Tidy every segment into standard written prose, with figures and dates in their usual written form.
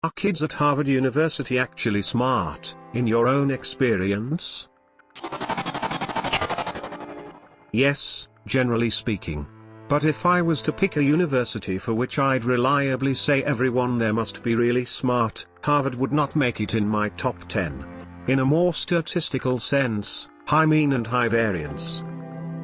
Are kids at Harvard University actually smart, in your own experience? Yes, generally speaking. But if I was to pick a university for which I'd reliably say everyone there must be really smart, Harvard would not make it in my top 10. In a more statistical sense, high mean and high variance.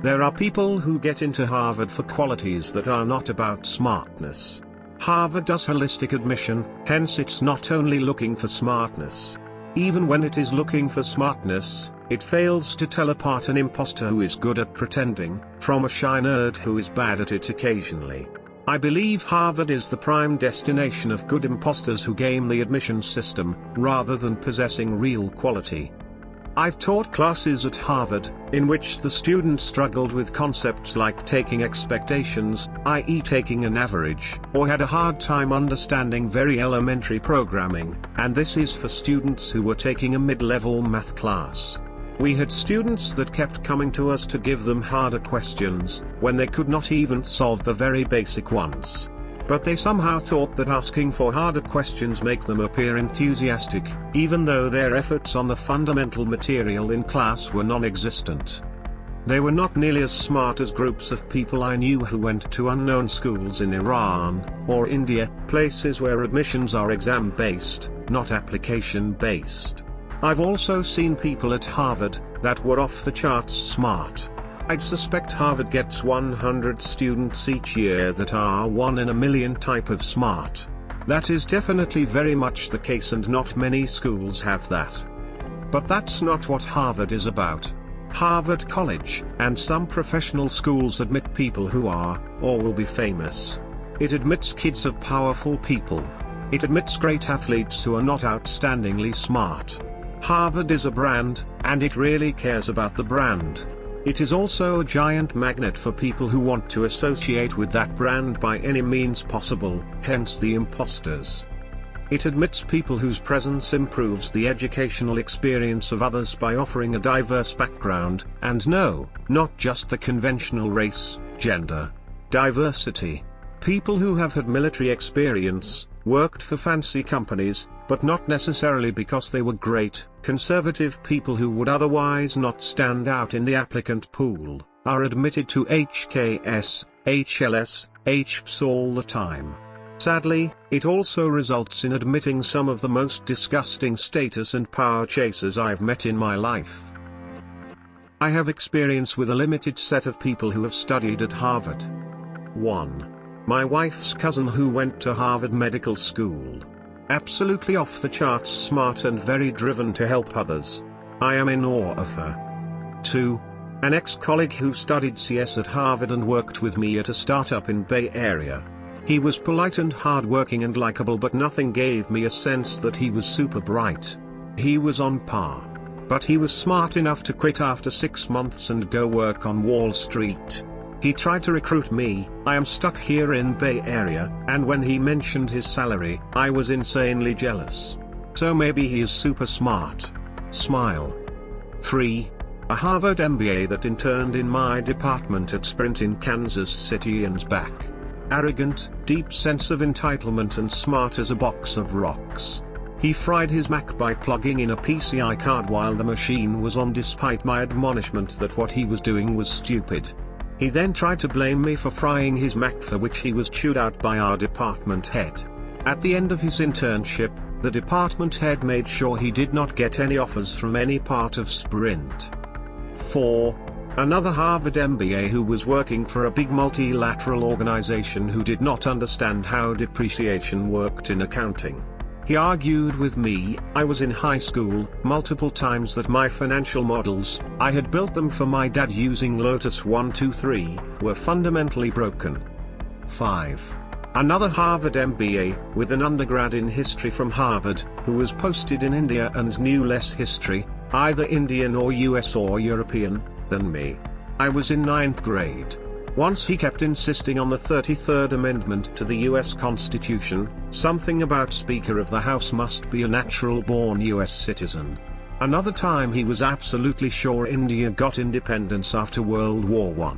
There are people who get into Harvard for qualities that are not about smartness. Harvard does holistic admission, hence it's not only looking for smartness. Even when it is looking for smartness, it fails to tell apart an imposter who is good at pretending, from a shy nerd who is bad at it occasionally. I believe Harvard is the prime destination of good imposters who game the admissions system, rather than possessing real quality. I've taught classes at Harvard, in which the students struggled with concepts like taking expectations, i.e. taking an average, or had a hard time understanding very elementary programming, and this is for students who were taking a mid-level math class. We had students that kept coming to us to give them harder questions, when they could not even solve the very basic ones. But they somehow thought that asking for harder questions make them appear enthusiastic, even though their efforts on the fundamental material in class were non-existent. They were not nearly as smart as groups of people I knew who went to unknown schools in Iran, or India, places where admissions are exam-based, not application-based. I've also seen people at Harvard that were off the charts smart. I'd suspect Harvard gets 100 students each year that are 1 in a million type of smart. That is definitely very much the case, and not many schools have that. But that's not what Harvard is about. Harvard College, and some professional schools admit people who are, or will be famous. It admits kids of powerful people. It admits great athletes who are not outstandingly smart. Harvard is a brand, and it really cares about the brand. It is also a giant magnet for people who want to associate with that brand by any means possible, hence the imposters. It admits people whose presence improves the educational experience of others by offering a diverse background, and no, not just the conventional race, gender. Diversity. People who have had military experience, worked for fancy companies, but not necessarily because they were great. Conservative people who would otherwise not stand out in the applicant pool, are admitted to HKS, HLS, HPS all the time. Sadly, it also results in admitting some of the most disgusting status and power chasers I've met in my life. I have experience with a limited set of people who have studied at Harvard. 1. My wife's cousin who went to Harvard Medical School. Absolutely off the charts smart and very driven to help others. I am in awe of her. 2. An ex-colleague who studied CS at Harvard and worked with me at a startup in Bay Area. He was polite and hardworking and likable, but nothing gave me a sense that he was super bright. He was on par. But he was smart enough to quit after 6 months and go work on Wall Street. He tried to recruit me. I am stuck here in Bay Area, and when he mentioned his salary, I was insanely jealous. So maybe he is super smart. Smile. 3. A Harvard MBA that interned in my department at Sprint in Kansas City and back. Arrogant, deep sense of entitlement and smart as a box of rocks. He fried his Mac by plugging in a PCI card while the machine was on, despite my admonishment that what he was doing was stupid. He then tried to blame me for frying his Mac, for which he was chewed out by our department head. At the end of his internship, the department head made sure he did not get any offers from any part of Sprint. 4. Another Harvard MBA who was working for a big multilateral organization who did not understand how depreciation worked in accounting. He argued with me. I was in high school, multiple times, that my financial models, I had built them for my dad using Lotus 123, were fundamentally broken. 5. Another Harvard MBA, with an undergrad in history from Harvard, who was posted in India and knew less history, either Indian or US or European, than me. I was in 9th grade. Once he kept insisting on the 33rd Amendment to the US Constitution, something about Speaker of the House must be a natural-born US citizen. Another time he was absolutely sure India got independence after World War I.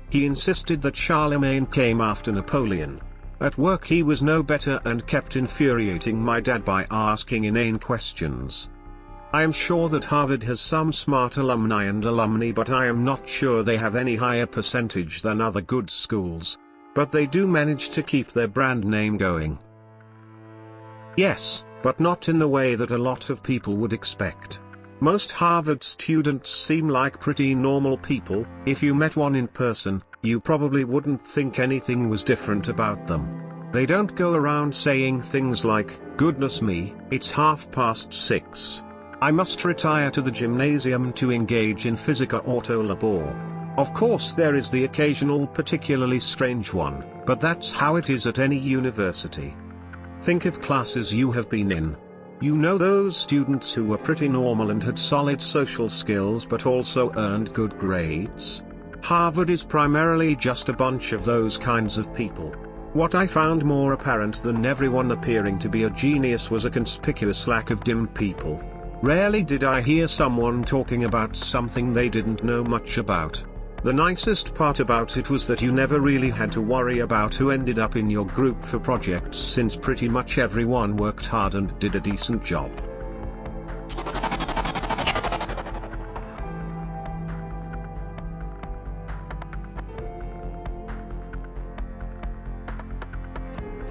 He insisted that Charlemagne came after Napoleon. At work he was no better and kept infuriating my dad by asking inane questions. I am sure that Harvard has some smart alumni and alumni, but I am not sure they have any higher percentage than other good schools. But they do manage to keep their brand name going. Yes, but not in the way that a lot of people would expect. Most Harvard students seem like pretty normal people. If you met one in person, you probably wouldn't think anything was different about them. They don't go around saying things like, "Goodness me, it's 6:30. I must retire to the gymnasium to engage in Physica Auto Labor." Of course there is the occasional particularly strange one, but that's how it is at any university. Think of classes you have been in. You know those students who were pretty normal and had solid social skills but also earned good grades? Harvard is primarily just a bunch of those kinds of people. What I found more apparent than everyone appearing to be a genius was a conspicuous lack of dim people. Rarely did I hear someone talking about something they didn't know much about. The nicest part about it was that you never really had to worry about who ended up in your group for projects, since pretty much everyone worked hard and did a decent job.